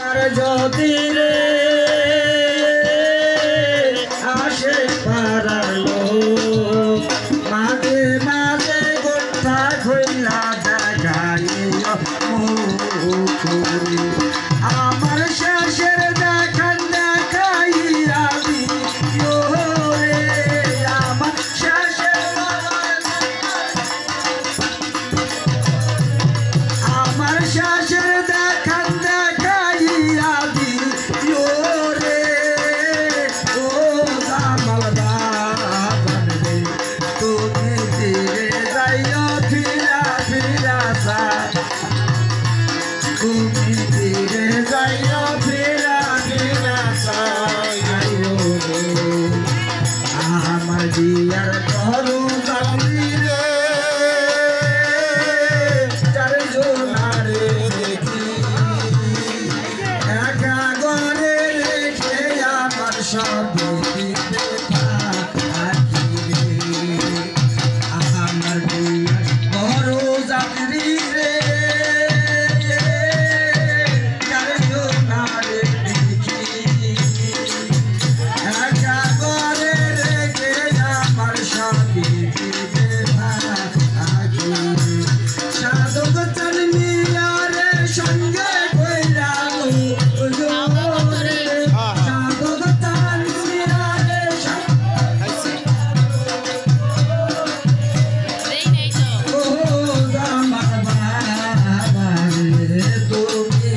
আর যদি রে আসে পারালো মাঝে মাঝে গোটা খইলা দেখাইও আমার শেষের দেখান দেখাইয়া দিও রে আমার শেষের আমার শেষের দেখান দেখাইয়া দিও রে ও জামাল বাজান রে তুমি ফিরে যাইও ফিরা ফিরা সা তুমি ফিরে যাইও ফিরা ফিরা সাইও আমার দিয়ার করু জানি রে চার জোনারে দেখি একা ঘরে রেখে আমার সব দিতে থাকি রে আমার দিয়ার করু জানি রে তুমি